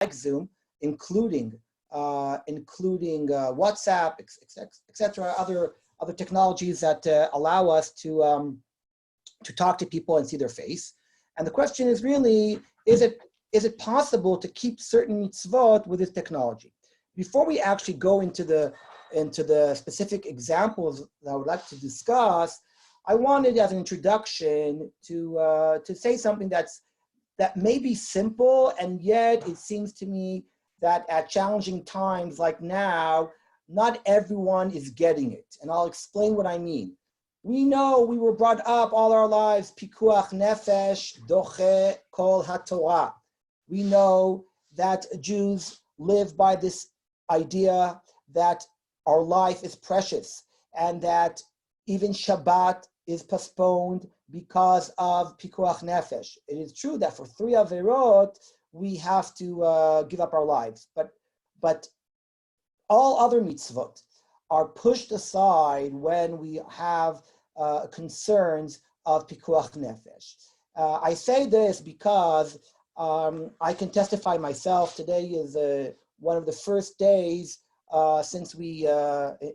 like Zoom, including WhatsApp, etc., other technologies that allow us to talk to people and see their face. And the question is really, is it possible to keep certain mitzvot with this technology? Before we actually go into the specific examples that I would like to discuss, I wanted, as an introduction, to say something that may be simple, and yet it seems to me that at challenging times like now, not everyone is getting it. And I'll explain what I mean. We know we were brought up all our lives, pikuach nefesh doche kol haTorah. We know that Jews live by this idea that our life is precious and that even Shabbat is postponed because of pikuach nefesh. It is true that for 3 averot, we have to give up our lives, but all other mitzvot are pushed aside when we have concerns of pikuach nefesh. I say this because I can testify myself. Today is one of the first days since we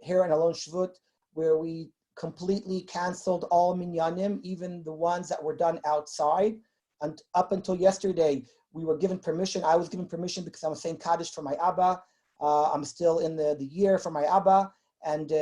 here in Alon Shvut, where we completely canceled all minyanim, even the ones that were done outside. And up until yesterday, we were given permission. I was given permission because I'm saying Kaddish for my Abba. I'm still in the year for my Abba. And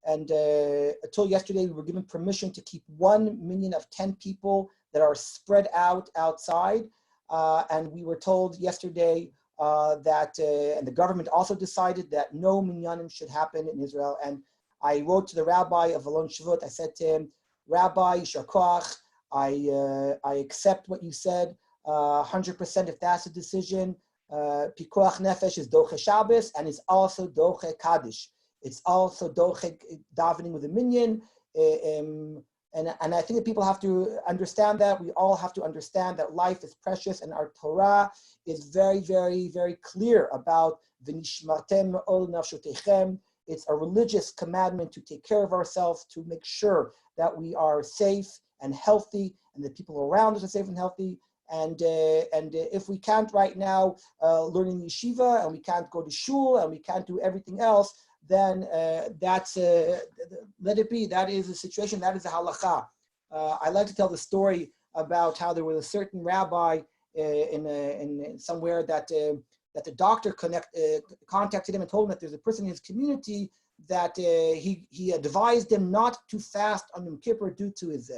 until yesterday, we were given permission to keep 1 minyan of 10 people that are spread out outside. And we were told yesterday that, and the government also decided that no minyanim should happen in Israel. And I wrote to the rabbi of Alon Shvut. I said to him, Rabbi, Yishar Koach, I accept what you said 100% if that's the decision. Pikuach nefesh is doche Shabbos, and it's also doche Kaddish. It's also doche davening with a minyan. And I think that people have to understand that. We all have to understand that life is precious, and our Torah is very, very, very clear about v'nishmartem me'ol nafshotechem. It's a religious commandment to take care of ourselves, to make sure that we are safe and healthy, and the people around us are safe and healthy. And if we can't right now learn in yeshiva, and we can't go to shul, and we can't do everything else, then that's let it be. That is the situation. That is the halacha. I like to tell the story about how there was a certain rabbi in somewhere that the doctor contacted him and told him that there's a person in his community that he advised him not to fast on Yom Kippur due to his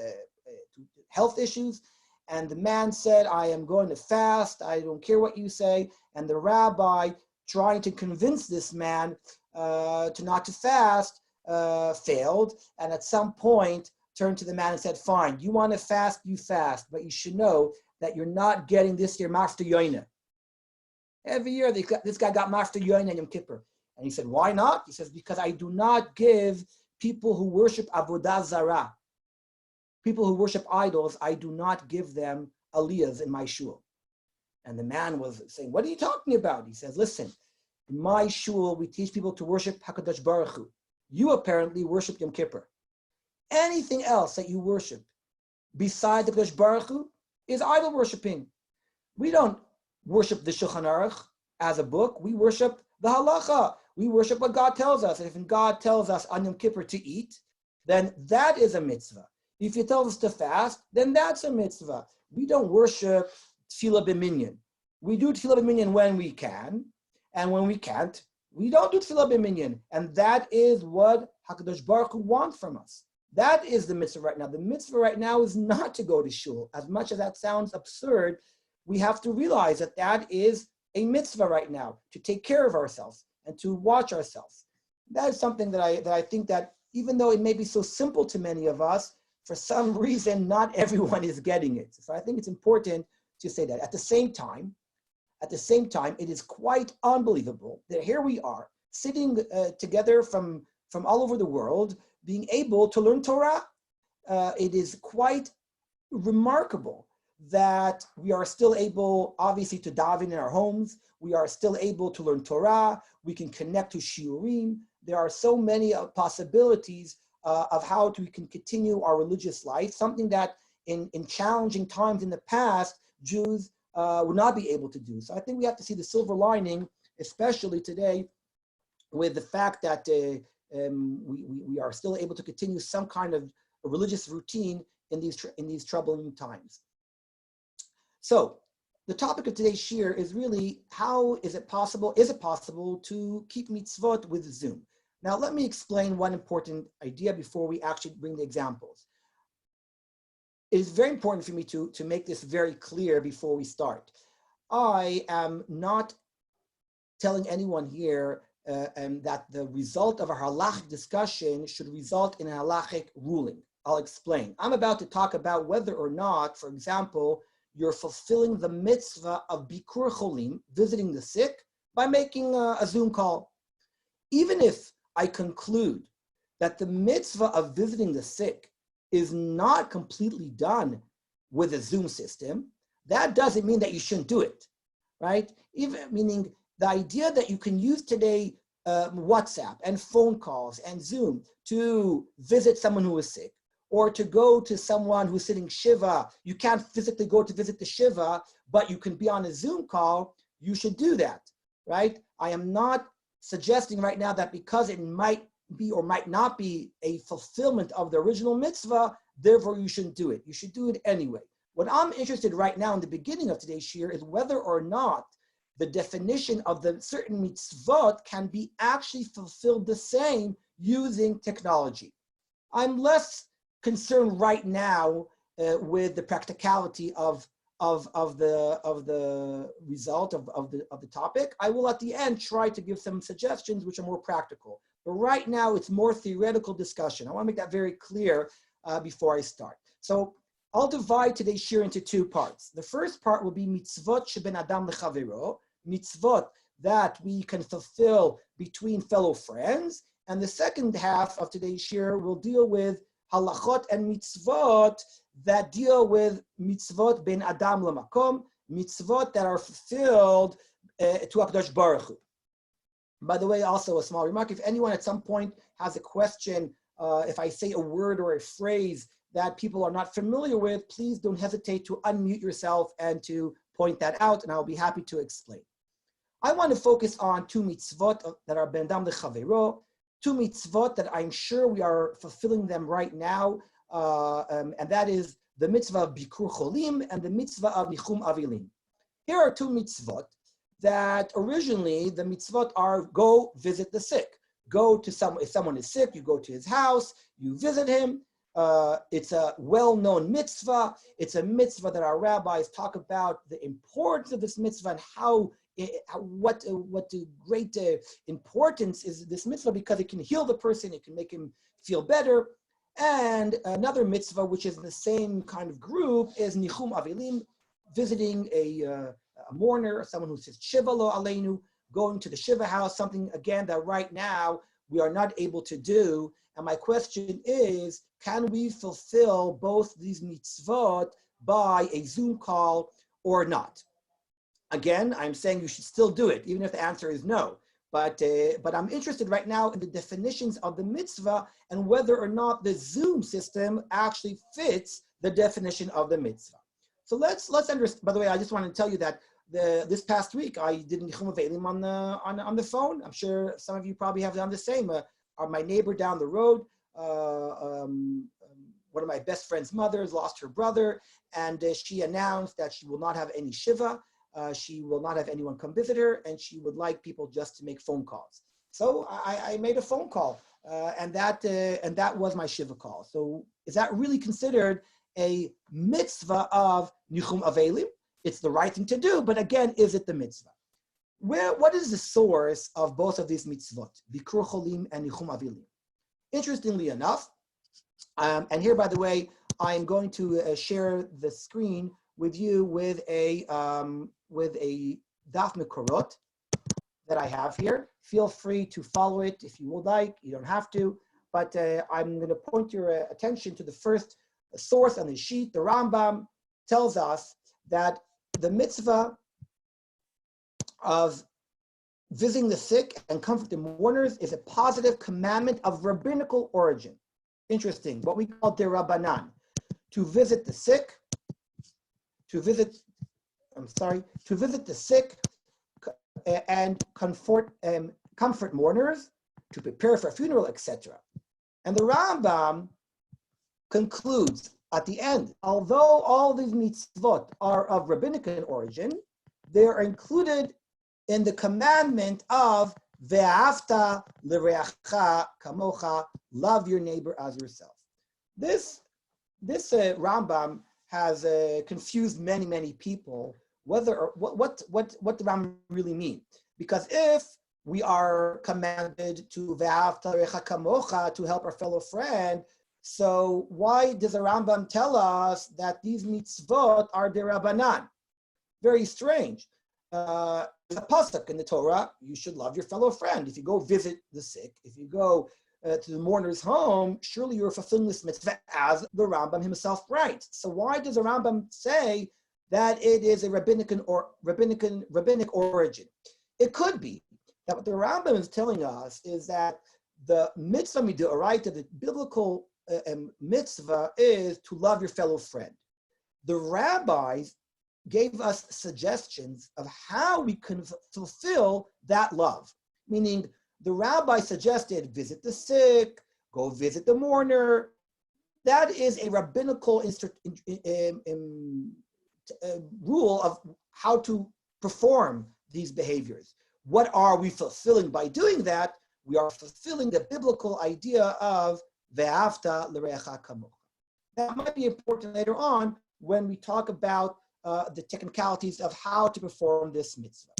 health issues. And the man said, I am going to fast. I don't care what you say. And the rabbi, trying to convince this man to not to fast, failed. And at some point, turned to the man and said, fine, you want to fast, you fast. But you should know that you're not getting this year Mafta Yoina. Every year, this guy got Mafta Yoina and Yom Kippur. And he said, why not? He says, because I do not give people who worship Avodah Zarah, people who worship idols, I do not give them aliyahs in my shul. And the man was saying, what are you talking about? He says, listen, in my shul, we teach people to worship HaKadosh Baruch Hu. You apparently worship Yom Kippur. Anything else that you worship besides the Kadosh Baruch Hu is idol worshiping. We don't worship the Shulchan Aruch as a book. We worship the halacha. We worship what God tells us. And if God tells us on Yom Kippur to eat, then that is a mitzvah. If he tells us to fast, then that's a mitzvah. We don't worship tefillah b'minyan. We do tefillah b'minyan when we can, and when we can't, we don't do tefillah b'minyan. And that is what HaKadosh Baruch Hu wants from us. That is the mitzvah right now. The mitzvah right now is not to go to shul. As much as that sounds absurd, we have to realize that that is a mitzvah right now, to take care of ourselves and to watch ourselves. That is something that I think that even though it may be so simple to many of us, for some reason, not everyone is getting it. So I think it's important to say that. At the same time, it is quite unbelievable that here we are sitting together from all over the world, being able to learn Torah. It is quite remarkable that we are still able, obviously, to daven in our homes. We are still able to learn Torah. We can connect to shiurim. There are so many possibilities of how we can continue our religious life, something that in challenging times in the past, Jews would not be able to do. So I think we have to see the silver lining, especially today, with the fact that we are still able to continue some kind of a religious routine in these troubling times. So the topic of today's shiur is really, how is it possible to keep mitzvot with Zoom? Now let me explain one important idea before we actually bring the examples. It is very important for me to make this very clear before we start. I am not telling anyone here that the result of a halachic discussion should result in a halachic ruling. I'll explain. I'm about to talk about whether or not, for example, you're fulfilling the mitzvah of bikur cholim, visiting the sick, by making a Zoom call. Even if I conclude that the mitzvah of visiting the sick is not completely done with a Zoom system, that doesn't mean that you shouldn't do it, right? Even meaning the idea that you can use today WhatsApp and phone calls and Zoom to visit someone who is sick, or to go to someone who's sitting Shiva. You can't physically go to visit the Shiva, but you can be on a Zoom call. You should do that, right? I am not suggesting right now that because it might be or might not be a fulfillment of the original mitzvah, therefore you shouldn't do it. You should do it anyway. What I'm interested right now in the beginning of today's shiur is whether or not the definition of the certain mitzvot can be actually fulfilled the same using technology. I'm less concerned right now with the practicality of the result of the topic. I will at the end try to give some suggestions which are more practical. But right now it's more theoretical discussion. I want to make that very clear before I start. So I'll divide today's shiur into two parts. The first part will be mitzvot sheben adam lechavero, mitzvot that we can fulfill between fellow friends. And the second half of today's shiur will deal with halachot and mitzvot that deal with mitzvot ben adam lemakom, mitzvot that are fulfilled to HaKadosh Baruch Hu. By the way, also a small remark, if anyone at some point has a question, if I say a word or a phrase that people are not familiar with, please don't hesitate to unmute yourself and to point that out, and I'll be happy to explain. I want to focus on two mitzvot that are ben adam lechavero, two mitzvot that I'm sure we are fulfilling them right now, and that is the mitzvah of bikur cholim and the mitzvah of nichum avilim. Here are two mitzvot that originally the mitzvot are go visit the sick. Go to if someone is sick, you go to his house, you visit him. It's a well-known mitzvah. It's a mitzvah that our rabbis talk about the importance of this mitzvah and what great importance is this mitzvah, because it can heal the person, it can make him feel better. And another mitzvah, which is in the same kind of group, is nichum avilim, visiting a mourner, someone who says shiva lo aleinu, going to the shiva house, something again that right now we are not able to do. And my question is, can we fulfill both these mitzvot by a Zoom call or not? Again, I'm saying you should still do it, even if the answer is no. But I'm interested right now in the definitions of the mitzvah and whether or not the Zoom system actually fits the definition of the mitzvah. So let's understand. By the way, I just want to tell you that this past week I did nichum avelim on the phone. I'm sure some of you probably have done the same. My neighbor down the road, one of my best friend's mothers lost her brother, and she announced that she will not have any shiva. She will not have anyone come visit her, and she would like people just to make phone calls. So I made a phone call, and that was my shiva call. So is that really considered a mitzvah of nichum avelim? It's the right thing to do, but again, is it the mitzvah? What is the source of both of these mitzvot, bikur cholim and nichum avilim? Interestingly enough, and here, by the way, I'm going to share the screen with you with a daf mekorot that I have here. Feel free to follow it if you would like. You don't have to, but I'm going to point your attention to the first source on the sheet. The Rambam tells us that the mitzvah of visiting the sick and comforting mourners is a positive commandment of rabbinical origin. Interesting, what we call derabbanan, to visit the sick, to visit to visit the sick and comfort mourners, to prepare for a funeral, etc. And the Rambam concludes at the end, although all these mitzvot are of rabbinic origin, they are included in the commandment of ve'afta l'reacha kamocha, love your neighbor as yourself. This Rambam has confused many people whether or what the Rambam really means. Because if we are commanded to ve'afta l'reacha kamocha, to help our fellow friend, so why does the Rambam tell us that these mitzvot are derabanan? Very strange. There's a pasuk in the Torah, you should love your fellow friend. If you go visit the sick, if you go to the mourner's home, surely you're fulfilling this mitzvah as the Rambam himself writes. So why does the Rambam say that it is a rabbinic origin? It could be that what the Rambam is telling us is that the mitzvah midoraita, the biblical mitzvah, is to love your fellow friend. The rabbis gave us suggestions of how we can fulfill that love. Meaning, the rabbi suggested visit the sick, go visit the mourner. That is a rabbinical rule of how to perform these behaviors. What are we fulfilling by doing that? We are fulfilling the biblical idea of ve'afta l'reacha kamocha. That might be important later on when we talk about the technicalities of how to perform this mitzvah.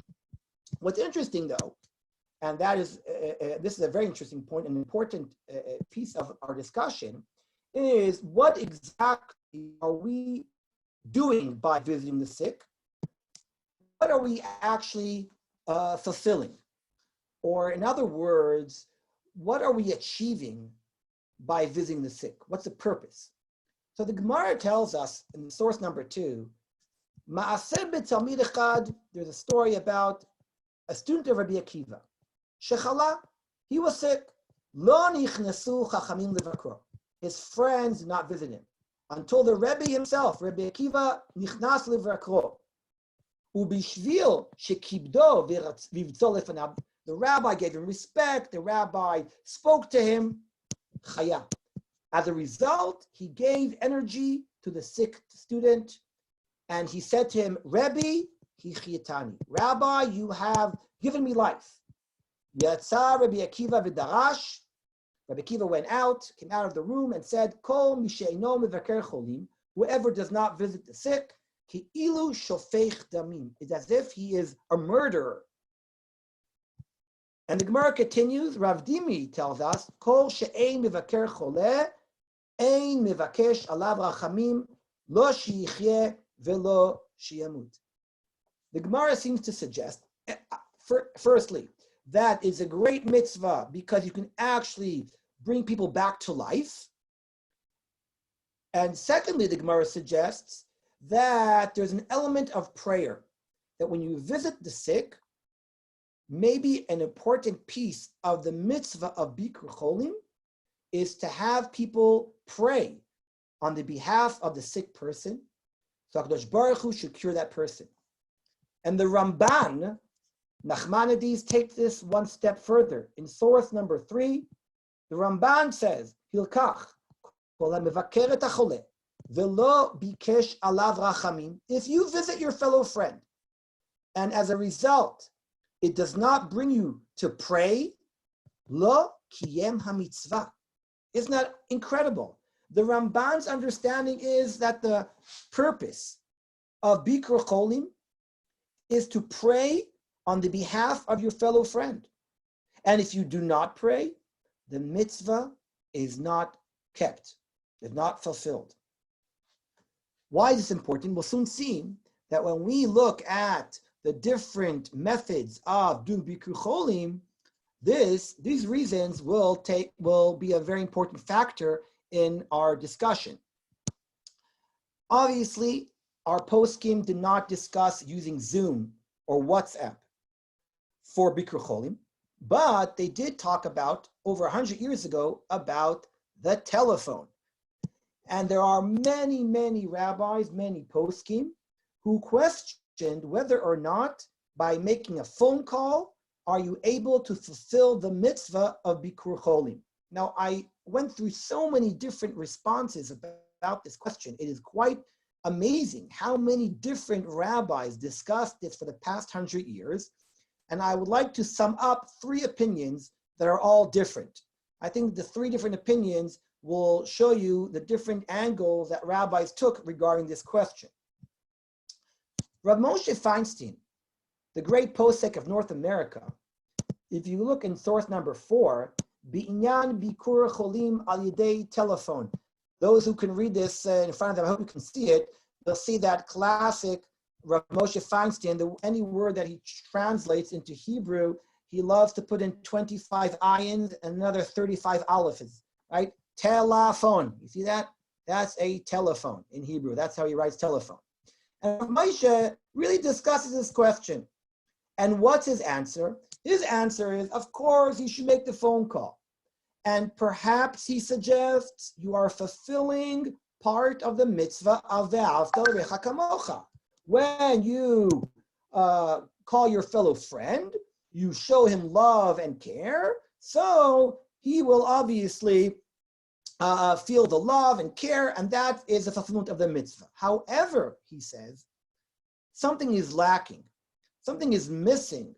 What's interesting, though, and that is this is a very interesting point, an important piece of our discussion, is what exactly are we doing by visiting the sick? What are we actually fulfilling? Or in other words, what are we achieving by visiting the sick? What's the purpose? So the Gemara tells us in source number 2, Ma'aser b'talmid echad, there's a story about a student of Rabbi Akiva. Shechala, he was sick. Lo nichnasu chachamim levakro. His friends did not visit him until the Rebbe himself, Rabbi Akiva, nichnas levakro. Ubishvil shekibdo v'ivtzo lefanav. The rabbi gave him respect. The rabbi spoke to him. Chaya. As a result, he gave energy to the sick student, and he said to him, Rebbe, hichiyatani. Rabbi, you have given me life. Yatsa Rabbi Akiva v'darash. Rabbi Akiva went out, came out of the room, and said, Kol misheino mevaker cholim, whoever does not visit the sick, ki ilu shofech damim. It's as if he is a murderer. And the Gemara continues, Rav Dimi tells us, Kol she'ein mevaker choleh, ein mevakesh alav rachamim, lo sheyichyeh velo sheyamut. The Gemara seems to suggest, firstly, that is a great mitzvah because you can actually bring people back to life. And secondly, the Gemara suggests that there's an element of prayer, that when you visit the sick, maybe an important piece of the mitzvah of Bikur Cholim is to have people pray on the behalf of the sick person, so HaKadosh Baruch Hu should cure that person. And the Ramban, Nachmanides, takes this one step further. In source number 3, the Ramban says, Hilkach, if you visit your fellow friend, and as a result, it does not bring you to pray, lo kiyem hamitzvah. Isn't that incredible? The Ramban's understanding is that the purpose of Bikur Cholim is to pray on the behalf of your fellow friend. And if you do not pray, the mitzvah is not kept, is not fulfilled. Why is this important? We'll soon see that when we look at the different methods of doing Bikur Cholim, these reasons will be a very important factor in our discussion. Obviously, our poskim did not discuss using Zoom or WhatsApp for Bikur Cholim, but they did talk about, over 100 years ago, about the telephone. And there are many rabbis, many poskim, who question whether or not by making a phone call, are you able to fulfill the mitzvah of Bikur Cholim? Now, I went through so many different responses about this question. It is quite amazing how many different rabbis discussed this for the past 100 years. And I would like to sum up 3 opinions that are all different. I think the 3 different opinions will show you the different angles that rabbis took regarding this question. Rav Moshe Feinstein, the great posek of North America, if you look in source number 4, Bi'inyan Bikur Cholim Al Yidei Telephone. Those who can read this in front of them, I hope you can see it, you'll see that classic Rav Moshe Feinstein, any word that he translates into Hebrew, he loves to put in 25 ayins and another 35 alephes, right? Telephone, you see that? That's a telephone in Hebrew. That's how he writes telephone. And Rav Moshe really discusses this question. And what's his answer? His answer is, of course, you should make the phone call. And perhaps he suggests you are fulfilling part of the mitzvah of ve'avta l'recha kamocha. When you call your fellow friend, you show him love and care, so he will obviously feel the love and care, and that is the fulfillment of the mitzvah. However, he says, something is lacking. Something is missing.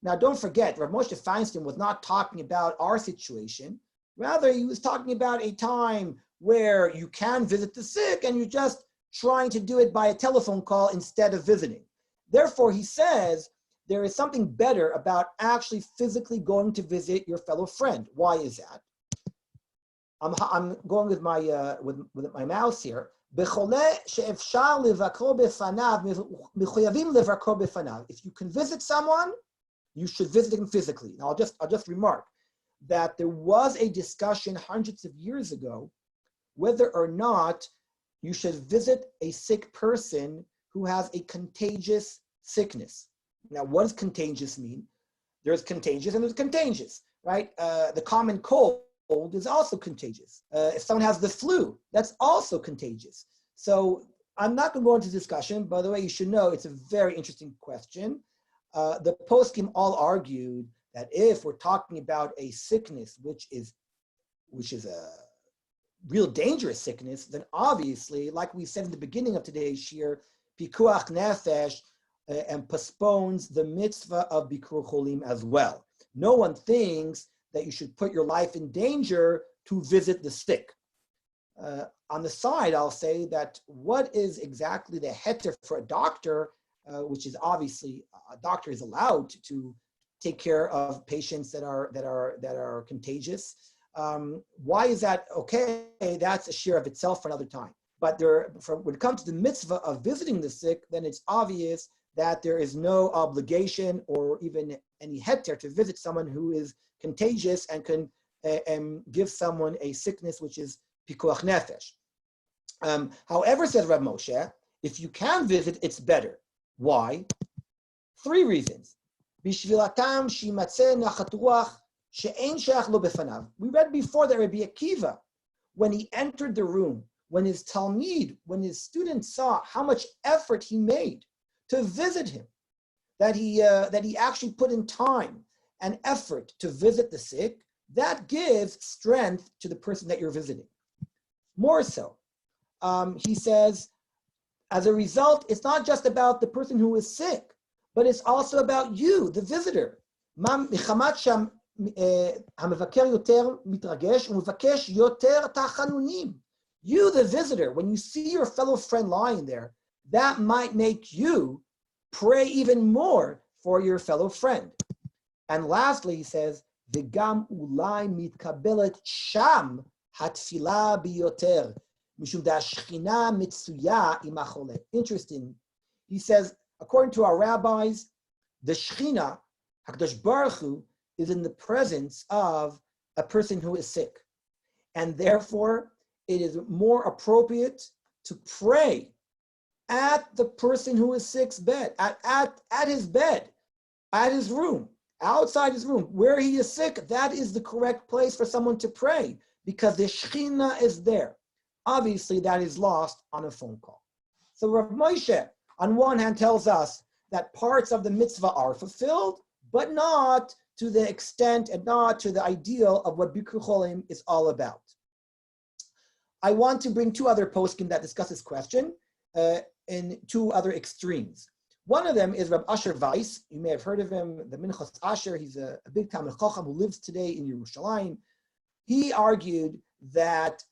Now, don't forget, Rav Moshe Feinstein was not talking about our situation. Rather, he was talking about a time where you can visit the sick and you're just trying to do it by a telephone call instead of visiting. Therefore, he says there is something better about actually physically going to visit your fellow friend. Why is that? I'm going with my mouse here. If you can visit someone, you should visit him physically. Now, I'll just remark that there was a discussion hundreds of years ago whether or not you should visit a sick person who has a contagious sickness. Now, what does contagious mean? There's contagious and there's contagious, right? The common cold is also contagious. If someone has the flu, that's also contagious. So I'm not going to go into discussion. By the way, you should know it's a very interesting question. The poskim all argued that if we're talking about a sickness which is a real dangerous sickness, then obviously, like we said in the beginning of today's shir, pikuach nefesh and postpones the mitzvah of bikur cholim as well. No one thinks that you should put your life in danger to visit the sick. On the side, I'll say that what is exactly the heter for a doctor, which is obviously a doctor is allowed to take care of patients that are contagious. Why is that okay? That's a share of itself for another time. But when it comes to the mitzvah of visiting the sick, then it's obvious that there is no obligation or even any heter to visit someone who is contagious and can give someone a sickness which is pikuach nefesh. However, says Rav Moshe, if you can visit, it's better. Why? 3 reasons. Bishvilatam shimatzeh nachat ruach she'ein sheach lo befanav. We read before that Rabbi Akiva, when he entered the room, when his when his students saw how much effort he made to visit him, that he actually put in time and effort to visit the sick, that gives strength to the person that you're visiting. More so, he says, as a result, it's not just about the person who is sick, but it's also about you, the visitor. You, the visitor, when you see your fellow friend lying there, that might make you pray even more for your fellow friend. And lastly, he says, "V'gam ulai mitkabelet sham hatfila biyoter mishum da'ashchina mitzuya im hachole." Interesting. He says, according to our rabbis, the Shechina, Hakadosh Baruch Hu, is in the presence of a person who is sick, and therefore it is more appropriate to pray at the person who is sick's bed, at his bed, at his room, outside his room, where he is sick. That is the correct place for someone to pray because the Shechina is there. Obviously, that is lost on a phone call. So Rav Moshe, on one hand tells us that parts of the mitzvah are fulfilled, but not to the extent and not to the ideal of what Bikur Cholim is all about. I want to bring two other poskim that discuss this question in two other extremes. One of them is Rabbi Asher Weiss. You may have heard of him, the Minchas Asher. He's a big Talmid Chacham who lives today in Yerushalayim. He argued that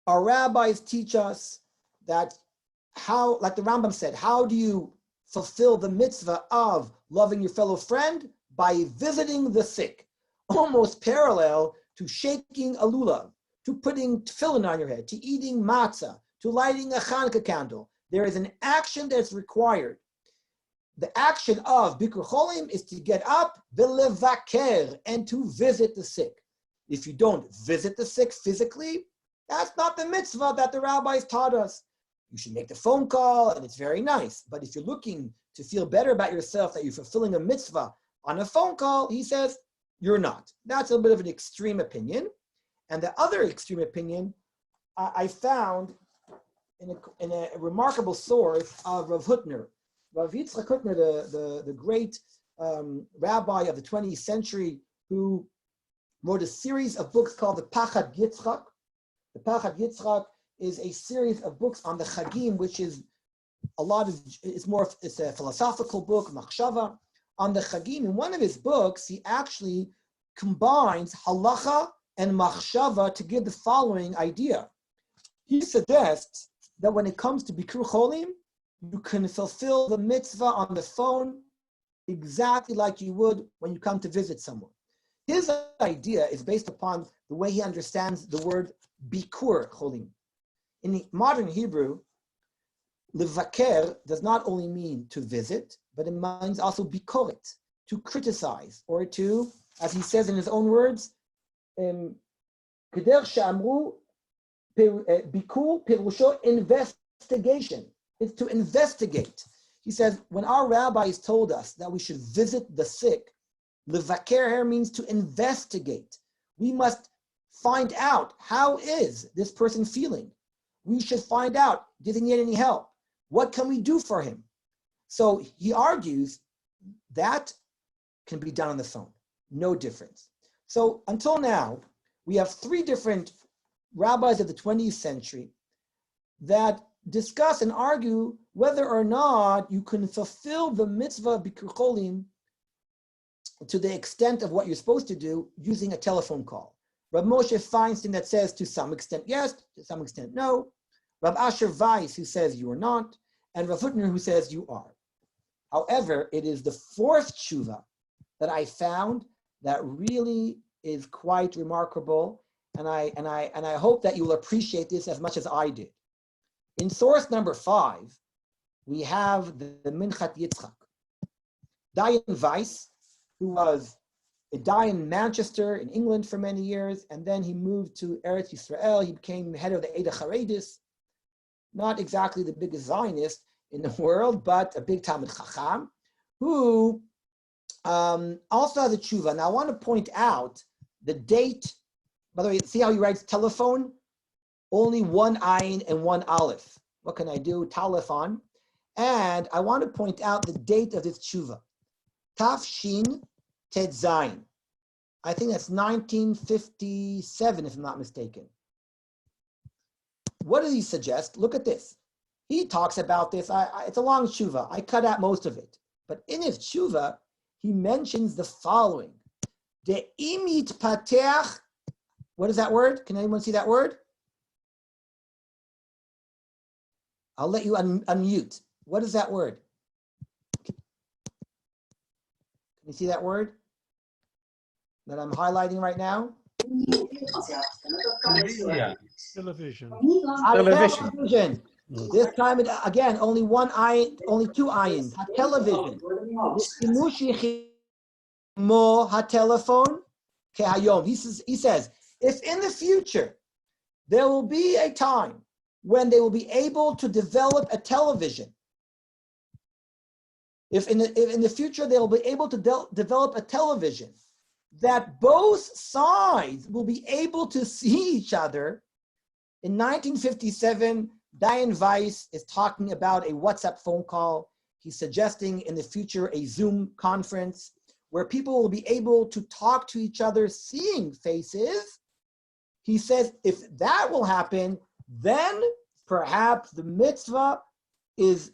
our rabbis teach us that how, like the Rambam said, how do you fulfill the mitzvah of loving your fellow friend? By visiting the sick, almost parallel to shaking a lulav, to putting tefillin on your head, to eating matzah, to lighting a Hanukkah candle. There is an action that's required. The action of Bikur Cholim is to get up, v'levaker, and to visit the sick. If you don't visit the sick physically, that's not the mitzvah that the rabbis taught us. You should make the phone call, and it's very nice. But if you're looking to feel better about yourself, that you're fulfilling a mitzvah on a phone call, he says, you're not. That's a bit of an extreme opinion. And the other extreme opinion I found in a remarkable source of Rav Hutner. Rav Yitzchak Hutner, the great rabbi of the 20th century, who wrote a series of books called the Pachad Yitzchak. The Pachad Yitzchak is a series of books on the Chagim, which is it's a philosophical book, machshava, on the Chagim. In one of his books, he actually combines halacha and machshava to give the following idea. He suggests that when it comes to Bikur Cholim, you can fulfill the mitzvah on the phone exactly like you would when you come to visit someone. His idea is based upon the way he understands the word Bikur Cholim. In modern Hebrew, levaker does not only mean to visit, but it means also bikoret, to criticize, or to, as he says in his own words, keder she'amru bikur pirusho investigation. It's to investigate. He says, when our rabbis told us that we should visit the sick, levaker here means to investigate. We must find out, how is this person feeling? We should find out, did he need any help? What can we do for him? So he argues that can be done on the phone. No difference. So until now, we have three different rabbis of the 20th century that discuss and argue whether or not you can fulfill the mitzvah of Bikur Cholim to the extent of what you're supposed to do using a telephone call. Rav Moshe Feinstein that says to some extent yes, to some extent no. Rav Asher Weiss who says you are not, and Rav Hutner who says you are. However, it is the fourth tshuva that I found that really is quite remarkable, and I hope that you will appreciate this as much as I did. In source number 5, we have the Minchat Yitzchak. Dayan Weiss, who was a Dayan in Manchester in England for many years, and then he moved to Eretz Yisrael. He became head of the Eda Charedis, not exactly the biggest Zionist in the world, but a big Talmid Chacham, who also has a tshuva. Now I want to point out the date. By the way, see how he writes telephone? Only one ayin and one aleph. What can I do? Telephone. And I want to point out the date of this tshuva. Tafshin Tet Zayin. I think that's 1957, if I'm not mistaken. What does he suggest? Look at this. He talks about this. It's a long tshuva. I cut out most of it. But in his tshuva, he mentions the following. De imit pateach. What is that word? Can anyone see that word? I'll let you unmute. What is that word? Can you see that word that I'm highlighting right now? Television. Television. This time, again, only one ayin, only two ayins. Television. Mo telephone. He says, if in the future there will be a time when they will be able to develop a television, if in the future they will be able to develop a television that both sides will be able to see each other, in 1957, Diane Weiss is talking about a WhatsApp phone call. He's suggesting in the future a Zoom conference where people will be able to talk to each other seeing faces. He says if that will happen, then perhaps the mitzvah is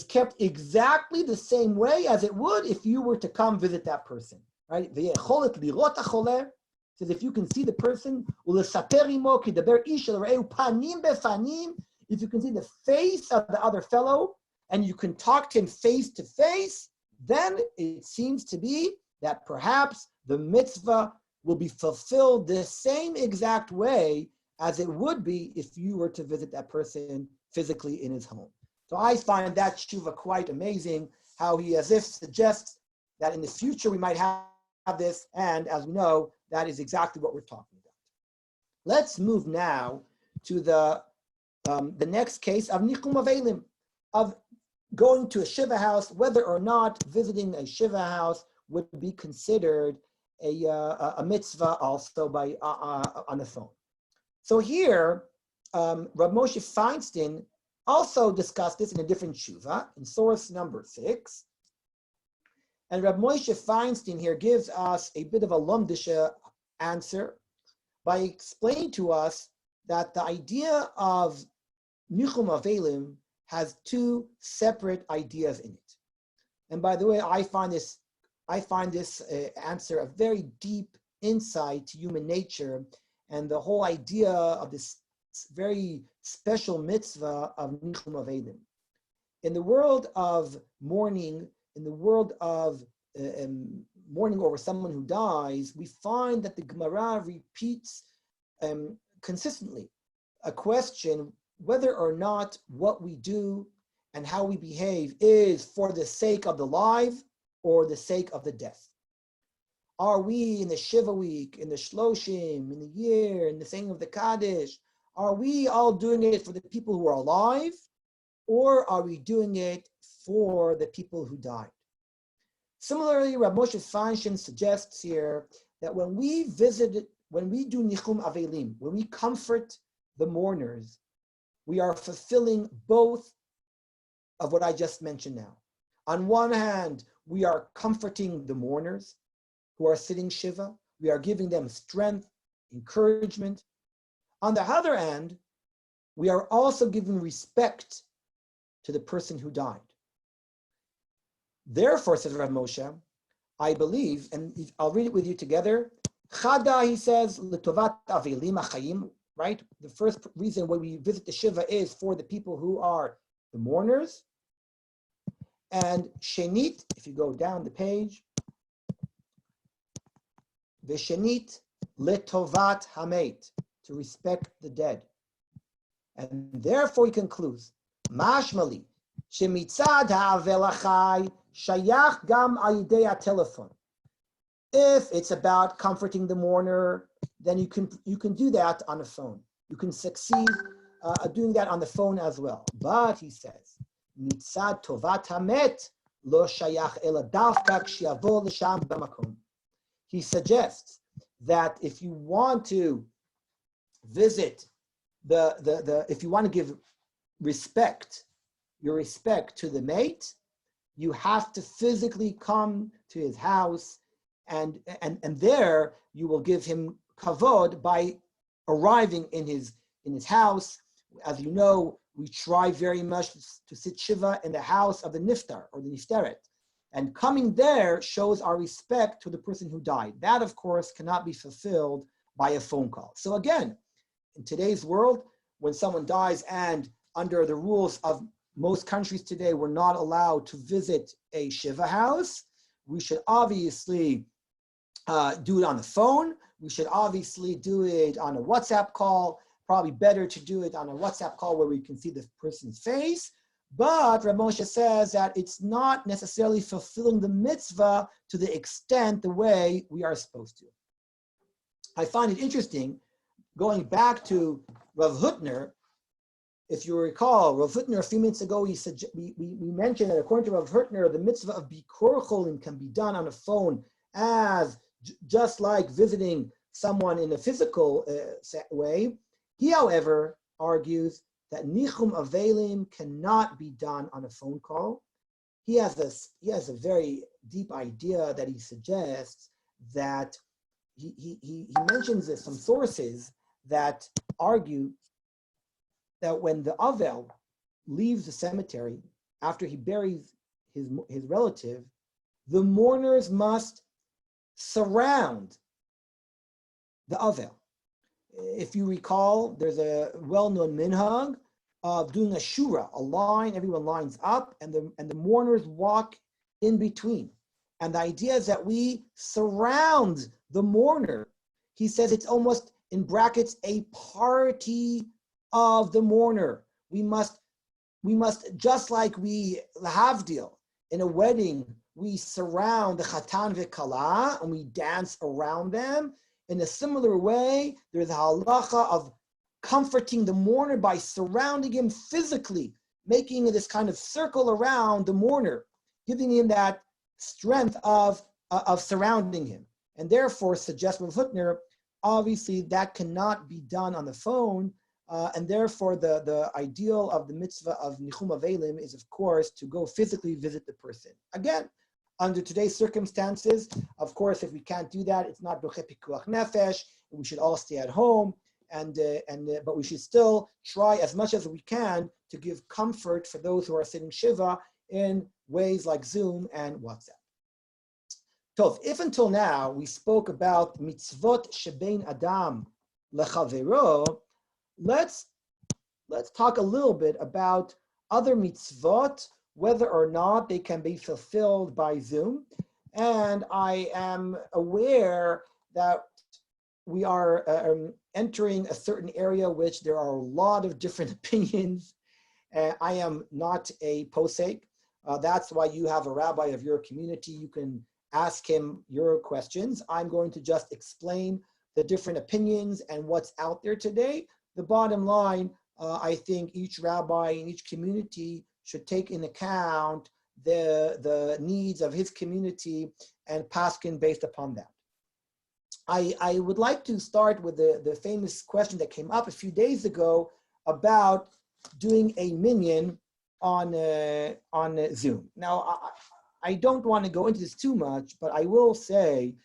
kept exactly the same way as it would if you were to come visit that person, right? Says if you can see the person, if you can see the face of the other fellow and you can talk to him face to face, then it seems to be that perhaps the mitzvah will be fulfilled the same exact way as it would be if you were to visit that person physically in his home. So I find that tshuva quite amazing, how he as if suggests that in the future we might have this, and as we know, that is exactly what we're talking about. Let's move now to the next case of nichum avelim, of going to a shiva house, whether or not visiting a shiva house would be considered a mitzvah also by on the phone. So here, Rav Moshe Feinstein also discussed this in a different tshuva, in source number 6. And Rav Moshe Feinstein here gives us a bit of a lumdisha answer by explaining to us that the idea of nichum avelim has 2 separate ideas in it. And by the way, I find this answer a very deep insight to human nature and the whole idea of this very special mitzvah of nichum avelim. In the world of mourning, in the world of mourning over someone who dies, we find that the Gemara repeats consistently a question whether or not what we do and how we behave is for the sake of the live or the sake of the death. Are we in the Shiva week, in the Shloshim, in the year, in the saying of the Kaddish, are we all doing it for the people who are alive, or are we doing it for the people who died? Similarly, Rav Moshe Feinstein suggests here that when we do nichum avelim, when we comfort the mourners, we are fulfilling both of what I just mentioned now. On one hand, we are comforting the mourners who are sitting Shiva. We are giving them strength, encouragement. On the other hand, we are also giving respect to the person who died. Therefore, says Rav Moshe, I believe, and I'll read it with you together. Chada, he says, letovat avelim achayim, right? The first reason why we visit the Shiva is for the people who are the mourners. And shenit, if you go down the page, v'shenit letovat hamet, to respect the dead. And therefore he concludes, mashmali, shemitzad ha'avel achai shayach gam al yidei ha'telefon. If it's about comforting the mourner, then you can do that on the phone. You can succeed doing that on the phone as well. But he says, mitzad tovat hamet lo shayach ela davka k'sheyavo l'sham b'makom. He suggests that if you want to visit if you want to give your respect to the mate, you have to physically come to his house, and there you will give him kavod by arriving in his house. As you know, we try very much to sit shiva in the house of the niftar or the nifteret, and coming there shows our respect to the person who died. That, of course, cannot be fulfilled by a phone call. So again, in today's world, when someone dies, and under the rules of most countries today, we're not allowed to visit a shiva house, we should obviously do it on the phone. We should obviously do it on a WhatsApp call. Probably better to do it on a WhatsApp call where we can see the person's face. But Rav Moshe says that it's not necessarily fulfilling the mitzvah to the extent the way we are supposed to. I find it interesting, going back to Rav Hutner. If you recall, Rav Hutner a few minutes ago, he said we mentioned that according to Rav Hutner, the mitzvah of Bikur Cholim can be done on a phone as just like visiting someone in a physical way. He, however, argues that Nichum Avelim cannot be done on a phone call. He has a very deep idea that he suggests that he mentions some sources that argue that when the Avel leaves the cemetery after he buries his relative, the mourners must surround the Avel. If you recall, there's a well-known minhag of doing a shura, a line, everyone lines up, and the mourners walk in between. And the idea is that we surround the mourner. He says it's almost, in brackets, a party of the mourner. We must, just like we, lahavdil, in a wedding, we surround the chatan v'kala, and we dance around them. In a similar way, there's a halacha of comforting the mourner by surrounding him physically, making this kind of circle around the mourner, giving him that strength of surrounding him. And therefore, suggests with Hutner, obviously that cannot be done on the phone, and therefore the ideal of the mitzvah of Nichum Avelim is, of course, to go physically visit the person. Again, under today's circumstances, of course, if we can't do that, it's not doche pikuach nefesh. We should all stay at home, but we should still try as much as we can to give comfort for those who are sitting shiva in ways like Zoom and WhatsApp. So, if until now we spoke about mitzvot shebein adam lechavero, let's talk a little bit about other mitzvot, whether or not they can be fulfilled by Zoom. And I am aware that we are entering a certain area which there are a lot of different opinions. I am not a posek. That's why you have a rabbi of your community. You can ask him your questions. I'm going to just explain the different opinions and what's out there today. The bottom line, I think each rabbi in each community should take in account the needs of his community and paskin based upon that. I would like to start with the famous question that came up a few days ago about doing a minyan on Zoom. Now, I don't want to go into this too much, but I will say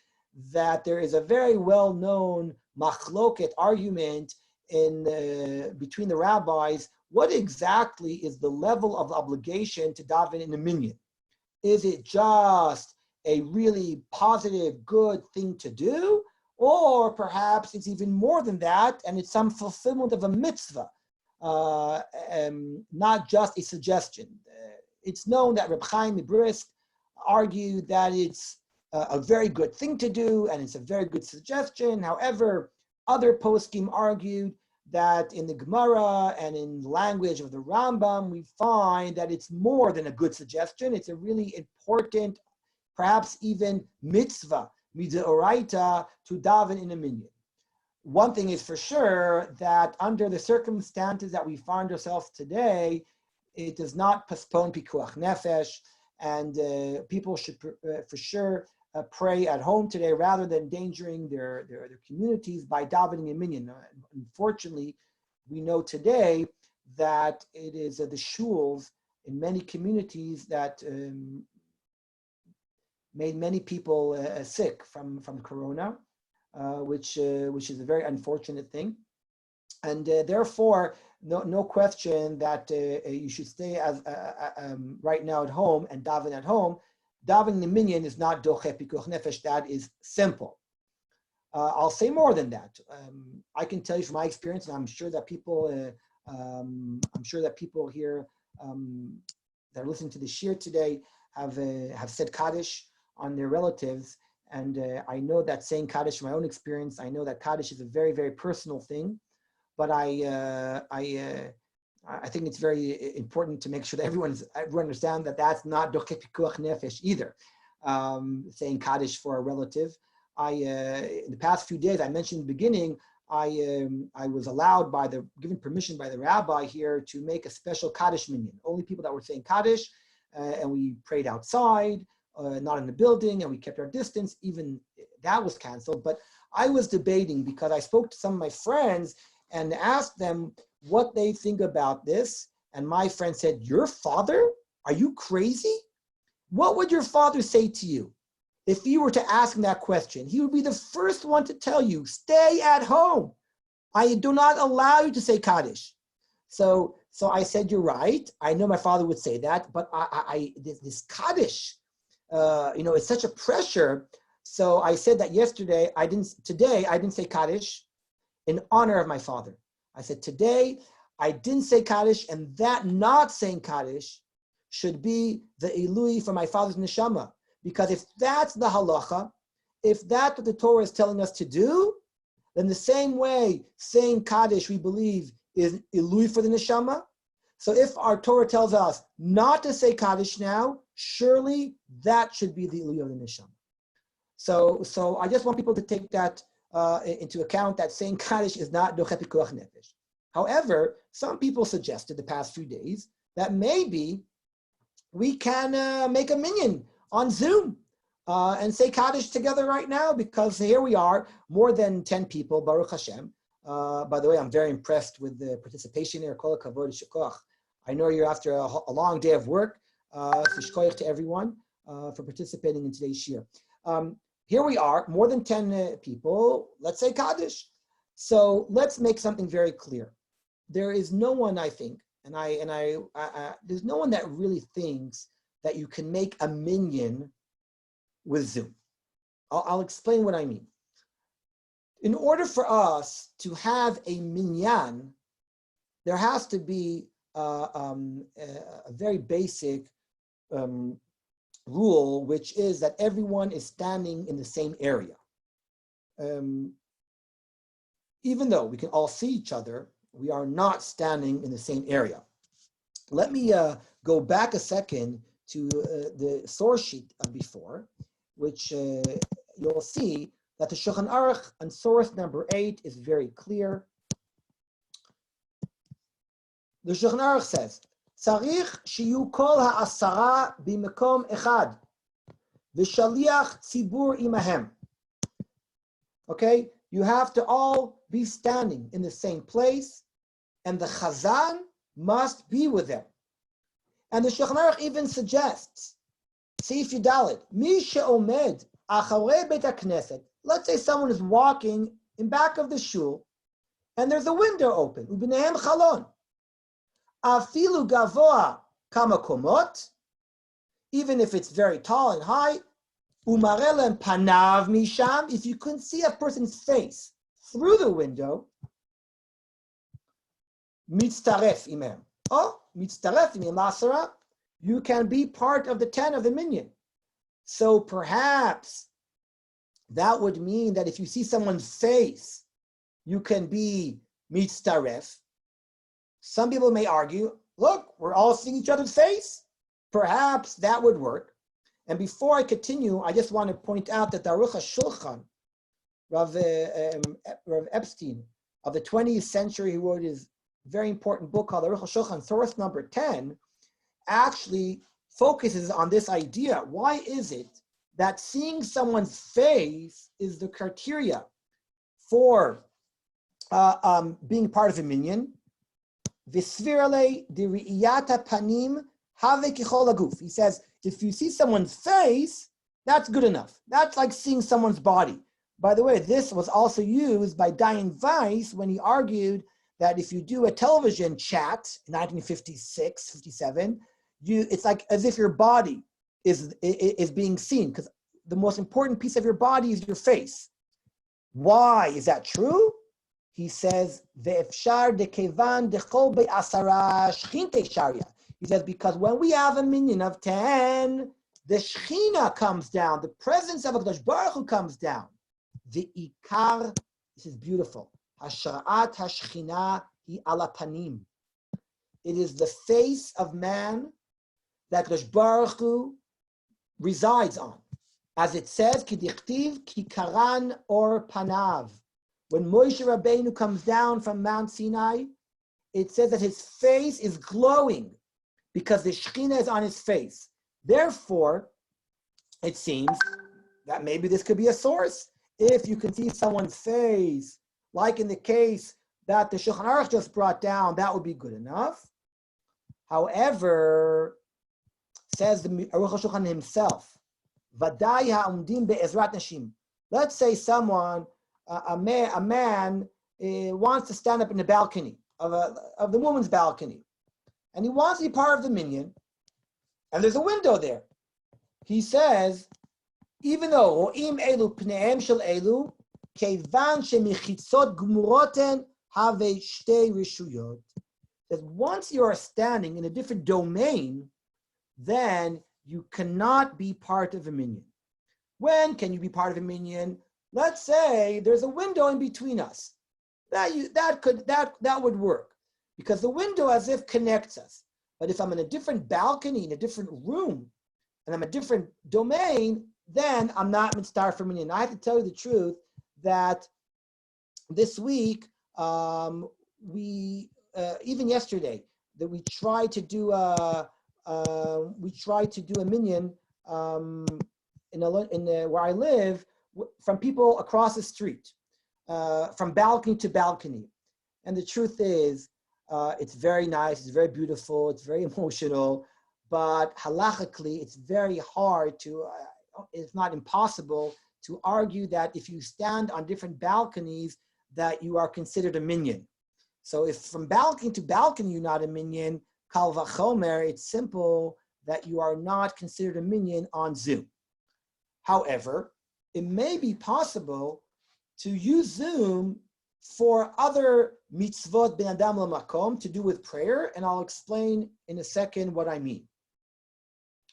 that there is a very well-known machloket argument between the rabbis. What exactly is the level of obligation to daven in a minyan? Is it just a really positive, good thing to do? Or perhaps it's even more than that, and it's some fulfillment of a mitzvah, not just a suggestion. It's known that Reb Chaim Brisk argued that it's a very good thing to do, and it's a very good suggestion. However, other poskim argued that in the Gemara and in the language of the Rambam, we find that it's more than a good suggestion. It's a really important, perhaps even mitzvah, midoraita, to daven in a minyan. One thing is for sure, that under the circumstances that we find ourselves today, it does not postpone pikuach nefesh, and people should for sure pray at home today rather than endangering their communities by davening in minyan. Unfortunately, we know today that it is the shuls in many communities that made many people sick from corona, which is a very unfortunate thing. And therefore, no question that you should stay as right now at home and daven at home. Davening the minyan is not doche pikuach nefesh. That is simple. I'll say more than that. I can tell you from my experience, and I'm sure that people here that are listening to the shiur today have said Kaddish on their relatives, and I know that saying Kaddish from my own experience, I know that Kaddish is a very, very personal thing, but I think it's very important to make sure that everyone understands that that's not doche pikuach nefesh either. Saying Kaddish for a relative. In the past few days, I mentioned in the beginning, I was allowed given permission by the rabbi here to make a special Kaddish minyan. Only people that were saying Kaddish, and we prayed outside, not in the building, and we kept our distance. Even that was canceled. But I was debating because I spoke to some of my friends and asked them, what they think about this. And my friend said, your father? Are you crazy? What would your father say to you? If you were to ask him that question, he would be the first one to tell you, stay at home. I do not allow you to say Kaddish. So I said, you're right. I know my father would say that, but this Kaddish, it's such a pressure. So I said that today I didn't say Kaddish in honor of my father. I said, today I didn't say Kaddish, and that not saying Kaddish should be the Ilui for my father's neshama. Because if that's the halacha, if that's what the Torah is telling us to do, then the same way saying Kaddish, we believe, is Ilui for the neshama. So if our Torah tells us not to say Kaddish now, surely that should be the Ilui of the neshama. So I just want people to take that into account, that saying Kaddish is not Doche Pikuach Nefesh. However, some people suggested the past few days that maybe we can make a minyan on Zoom and say Kaddish together right now, because here we are, more than 10 people, Baruch Hashem. By the way, I'm very impressed with the participation here. Kol hakavod shkoch. I know you're after a long day of work, so shkoch to everyone for participating in today's shiur. Here we are, more than 10 people. Let's say Kaddish. So let's make something very clear. There is no one, I think, and there's no one that really thinks that you can make a minyan with Zoom. I'll explain what I mean. In order for us to have a minyan, there has to be a very basic rule, which is that everyone is standing in the same area. Even though we can all see each other, we are not standing in the same area. Let me go back a second to the source sheet before, which you'll see that the Shulchan Aruch on source number 8 is very clear. The Shulchan Aruch says, "Tzarich shiyu kol ha'asara b'mekom echad, v'shaliach tzibur imahem." Okay, you have to all be standing in the same place, and the Chazan must be with them. And the Shulchan Aruch even suggests, Seif Yudalit, Mi she'omed acharei beit hakneset. Let's say someone is walking in back of the shul, and there's a window open. U'b'nehem chalon. Afilu gavoa kama komot, even if it's very tall and high. Umarelem panav misham. If you couldn't see a person's face through the window, mitztaref imem. Oh, mitztaref imem lasara. You can be part of the 10 of the minyan. So perhaps that would mean that if you see someone's face, you can be mitztaref. Some people may argue, look, we're all seeing each other's face. Perhaps that would work. And before I continue, I just want to point out that the Aruch HaShulchan, Rav Epstein, of the 20th century, who wrote his very important book called Aruch HaShulchan, source number 10, actually focuses on this idea. Why is it that seeing someone's face is the criteria for being part of a minyan? Visvirale de ri'iyata panim have kichol aguf. He says, if you see someone's face, that's good enough. That's like seeing someone's body. By the way, this was also used by Dayan Weiss when he argued that if you do a television chat in 1956, 57, it's like as if your body is being seen, because the most important piece of your body is your face. Why is that true? He says, "Ve'efshar dekevan dechol be'asara shchinte sharia." He says, because when we have a minyan of 10, the Shechina comes down, the presence of HaKadosh Baruch Hu comes down. The ikar, this is beautiful. Hashra'at hashchina hi ala panim. It is the face of man that HaKadosh Baruch Hu resides on. As it says, ki dichtiv ki karan or panav. When Moshe Rabbeinu comes down from Mount Sinai, it says that his face is glowing because the Shekhinah is on his face. Therefore, it seems that maybe this could be a source. If you can see someone's face, like in the case that the Shulchan Aruch just brought down, that would be good enough. However, says the Aruch HaShulchan himself, Vadai ha'umdim be'ezrat nashim. Let's say someone, a man wants to stand up in the balcony of the woman's balcony, and he wants to be part of the minyan, and there's a window there. He says, even though ro'im elu pneim shel elu, kevan shemichitzot gmuroten have shtei rishuyot. That once you are standing in a different domain, then you cannot be part of a minyan. When can you be part of a minyan? Let's say there's a window in between us. That would work, because the window as if connects us. But if I'm in a different balcony, in a different room, and I'm a different domain, then I'm not mitzvah for minyan. I have to tell you the truth that this week, we even yesterday, that we tried to do a minyan where I live, from people across the street, from balcony to balcony. And the truth is, it's very nice, it's very beautiful, it's very emotional, but halachically, it's very hard to, if not impossible, to argue that if you stand on different balconies, that you are considered a minyan. So if from balcony to balcony you're not a minyan, kal vachomer, it's simple that you are not considered a minyan on Zoom. However, it may be possible to use Zoom for other mitzvot ben adam lamakom, to do with prayer, and I'll explain in a second what I mean.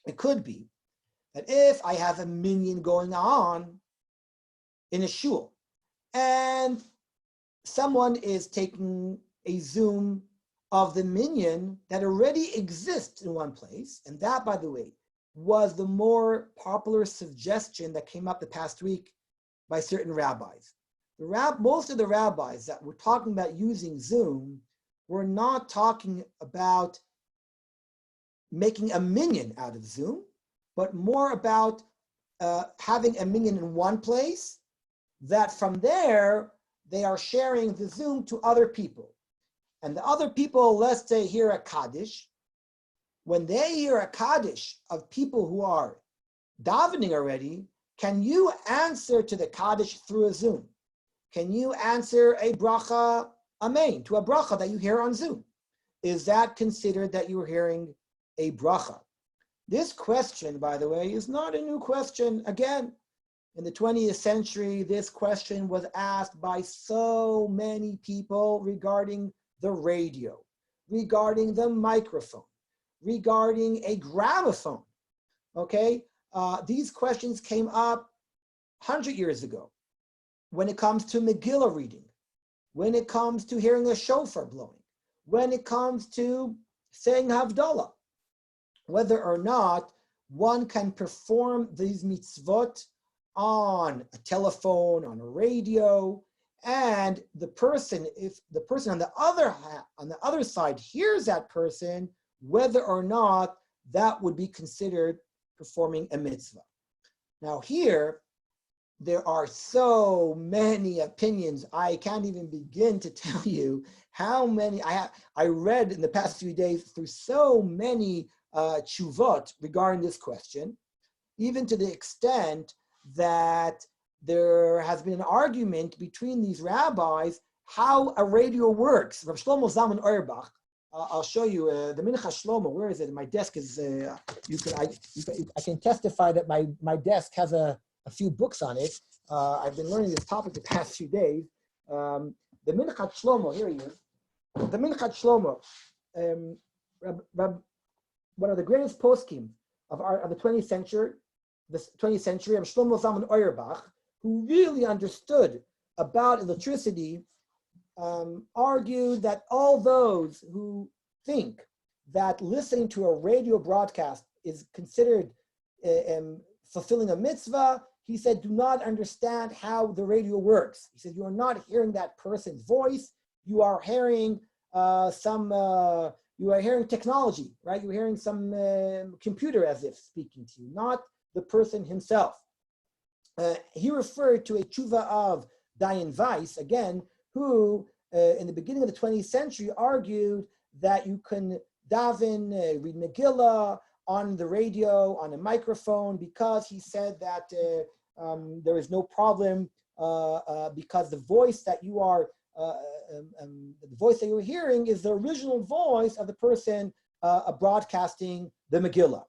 It could be that if I have a minyan going on in a shul, and someone is taking a Zoom of the minyan that already exists in one place, and that, by the way, was the more popular suggestion that came up the past week by certain rabbis. Most of the rabbis that were talking about using Zoom were not talking about making a minyan out of Zoom, but more about having a minyan in one place, that from there, they are sharing the Zoom to other people. And the other people, let's say, hear a Kaddish. When they hear a Kaddish of people who are davening already, can you answer to the Kaddish through a Zoom? Can you answer a bracha, amen, to a bracha that you hear on Zoom? Is that considered that you are hearing a bracha? This question, by the way, is not a new question. Again, in the 20th century, this question was asked by so many people regarding the radio, regarding the microphone, regarding a gramophone, okay? These questions came up 100 years ago. When it comes to Megillah reading, when it comes to hearing a shofar blowing, when it comes to saying Havdalah, whether or not one can perform these mitzvot on a telephone, on a radio, and the person, if the person on the other side hears that person, whether or not that would be considered performing a mitzvah. Now here, there are so many opinions. I can't even begin to tell you how many I read in the past few days through so many tshuvot regarding this question, even to the extent that there has been an argument between these rabbis how a radio works. Rav Shlomo Zalman Auerbach, I'll show you the Minchas Shlomo. Where is it? My desk is. I can testify that my desk has a few books on it. I've been learning this topic the past few days. The Minchas Shlomo. Here he is. The Minchas Shlomo, one of the greatest poskim of the 20th century. The 20th century, Rav Shlomo Zalman Auerbach, who really understood about electricity, argued that all those who think that listening to a radio broadcast is considered fulfilling a mitzvah, he said, do not understand how the radio works. He said, you are not hearing that person's voice. You are hearing you are hearing technology, right? You're hearing some computer as if speaking to you, not the person himself. He referred to a tshuva of Dayan Weiss, again, who in the beginning of the 20th century argued that you can daven, read Megillah on the radio, on a microphone, because he said that there is no problem because the voice that you are, the voice that you're hearing is the original voice of the person broadcasting the Megillah.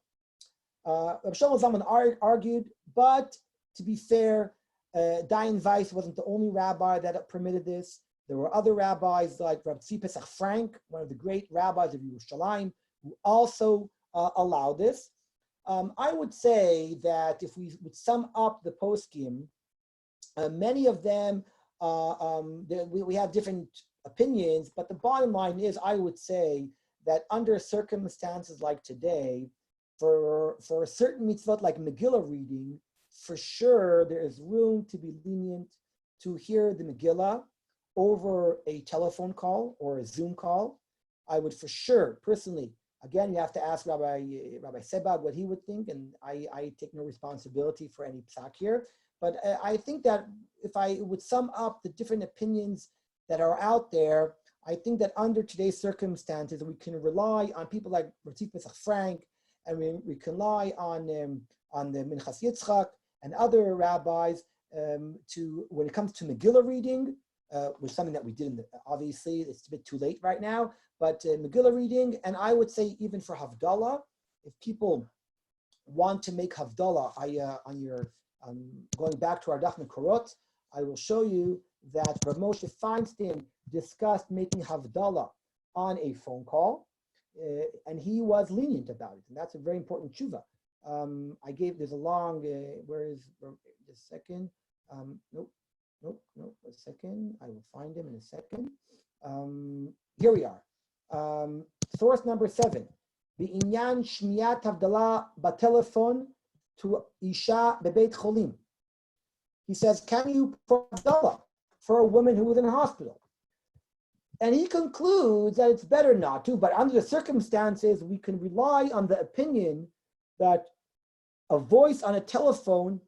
Rabbi Shlomo Zalman argued, but to be fair, Dayan Weiss wasn't the only rabbi that permitted this. There were other rabbis like Rabbi Tzvi Pesach Frank, one of the great rabbis of Yerushalayim, who also allowed this. I would say that if we would sum up the poskim, many of them, we have different opinions, but the bottom line is, I would say that under circumstances like today, for a certain mitzvot like Megillah reading, for sure there is room to be lenient to hear the Megillah over a telephone call or a Zoom call. I would for sure, personally, again, you have to ask Rabbi Sebag what he would think, and I take no responsibility for any psak here. But I think that if I would sum up the different opinions that are out there, I think that under today's circumstances, we can rely on people like Rabbi Pesach Frank, and we can rely on the Minchas Yitzchak and other rabbis to, when it comes to Megillah reading, which is something that we did, obviously, it's a bit too late right now, but Megillah reading, and I would say even for Havdalah, if people want to make Havdalah, going back to our Daf Mekorot, I will show you that Rav Moshe Feinstein discussed making Havdalah on a phone call, and he was lenient about it, and that's a very important tshuva. There's a long, where is, just a second, nope, a second, I will find him in a second. Here we are. Source number 7. B'inyan shmiyat havdalah batelefon to isha bebeit cholim. He says, can you perform havdalah for a woman who is in a hospital? And he concludes that it's better not to, but under the circumstances, we can rely on the opinion that a voice on a telephone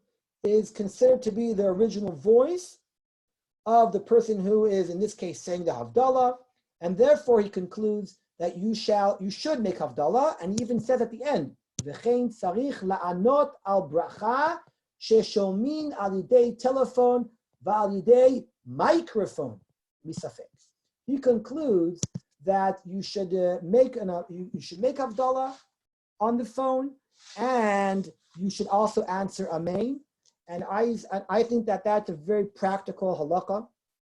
is considered to be the original voice of the person who is, in this case, saying the Havdalah, and therefore he concludes that you should make Havdalah, and he even says at the end, V'chein tzarich la'anot al bracha sheshomin al yidei telephone va'al yidei microphone misafek. He concludes that you should make Havdalah on the phone, and you should also answer Amen. And I think that that's a very practical halakha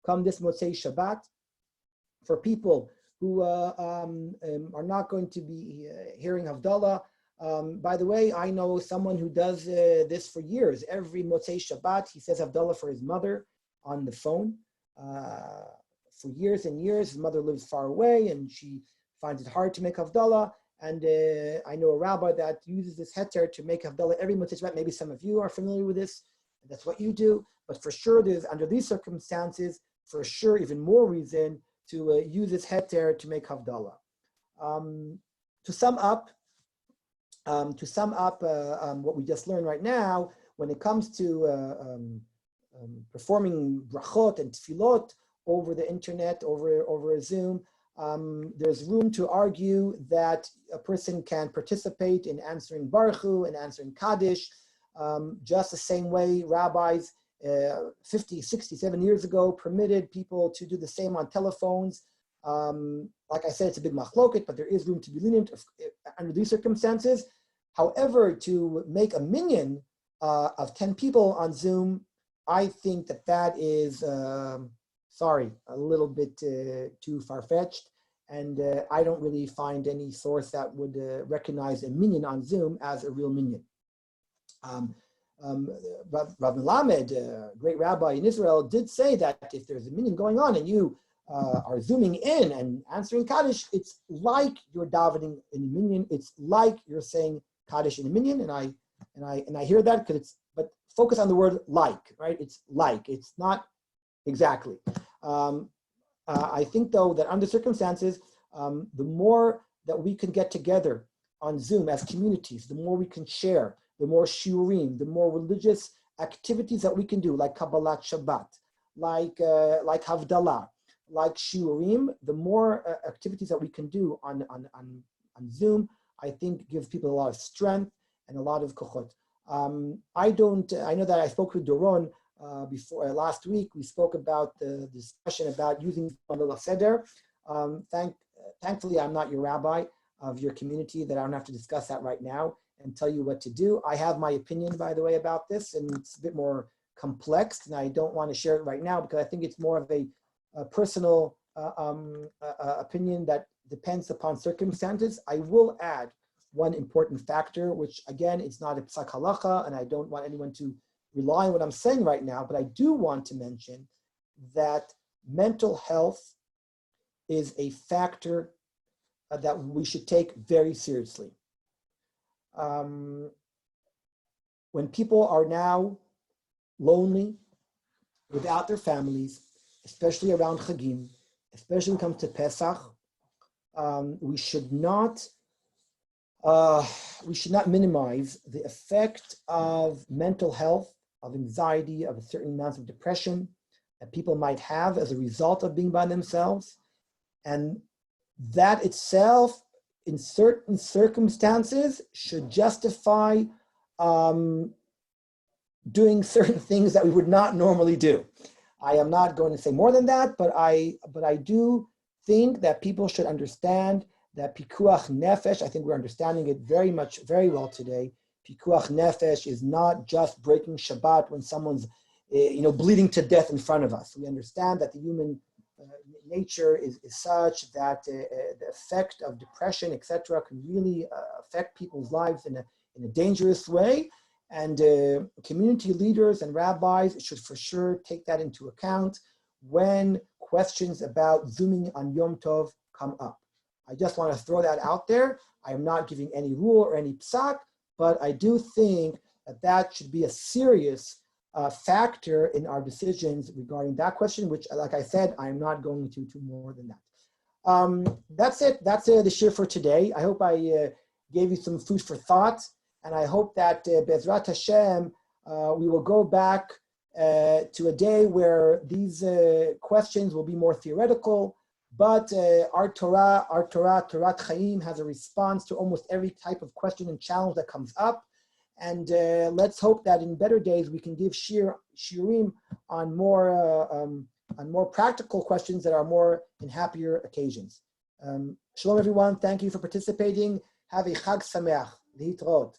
come this Motzei Shabbat for people who are not going to be hearing Havdalah. By the way, I know someone who does this for years. Every Motzei Shabbat, he says Havdalah for his mother on the phone. For years and years, his mother lives far away, and she finds it hard to make Havdalah. And I know a rabbi that uses this heter to make Havdalah every Motzei Shabbat. Maybe some of you are familiar with this. That's what you do. But for sure, there's, under these circumstances, for sure, even more reason to use this heter to make Havdalah. To sum up what we just learned right now, when it comes to performing brachot and tefillot over the internet, over a Zoom, there's room to argue that a person can participate in answering Baruch Hu and answering Kaddish, just the same way rabbis 50, 60, 70 years ago permitted people to do the same on telephones. Like I said, it's a big machloket, but there is room to be lenient under these circumstances. However, to make a minyan of 10 people on Zoom, I think that is, a little bit too far-fetched. And I don't really find any source that would recognize a minyan on Zoom as a real minyan. Rav Melamed, a great rabbi in Israel, did say that if there's a minyan going on and you are zooming in and answering Kaddish, it's like you're davening in a minyan. It's like you're saying Kaddish in a minyan, and I hear that but focus on the word like, right? It's like, it's not exactly. I think though that under circumstances, the more that we can get together on Zoom as communities, the more we can share, the more shiurim, the more religious activities that we can do, like Kabbalat Shabbat, like Havdalah, like shiurim, the more activities that we can do on Zoom, I think gives people a lot of strength and a lot of kochot. I know that I spoke with Doron before last week. We spoke about the discussion about using Leil Seder. Thankfully, I'm not your rabbi of your community, that I don't have to discuss that right now and tell you what to do. I have my opinion, by the way, about this, and it's a bit more complex, and I don't want to share it right now because I think it's more of a personal opinion that depends upon circumstances. I will add one important factor, which again, it's not a psak halacha, and I don't want anyone to rely on what I'm saying right now, but I do want to mention that mental health is a factor that we should take very seriously. When people are now lonely, without their families, especially around Chagim, especially when it comes to Pesach, we should not minimize the effect of mental health, of anxiety, of a certain amount of depression that people might have as a result of being by themselves. And that itself, in certain circumstances, should justify doing certain things that we would not normally do. I am not going to say more than that, but I do think that people should understand that pikuach nefesh, I think we're understanding it very well today. Pikuach nefesh is not just breaking Shabbat when someone's bleeding to death in front of us. We understand that the human nature is such that the effect of depression, etc., can really affect people's lives in a dangerous way. And community leaders and rabbis should for sure take that into account when questions about Zooming on Yom Tov come up. I just want to throw that out there. I am not giving any rule or any psak, but I do think that should be a serious factor in our decisions regarding that question, which, like I said, I am not going to do more than that. That's it. That's the shir for today. I hope I gave you some food for thought, and I hope that Bezrat Hashem, we will go back to a day where these questions will be more theoretical, but our Torah, Torat Chaim, has a response to almost every type of question and challenge that comes up. And let's hope that in better days we can give shiurim on more practical questions that are more in happier occasions. Shalom, everyone. Thank you for participating. Have a Chag Sameach. Lihitrot.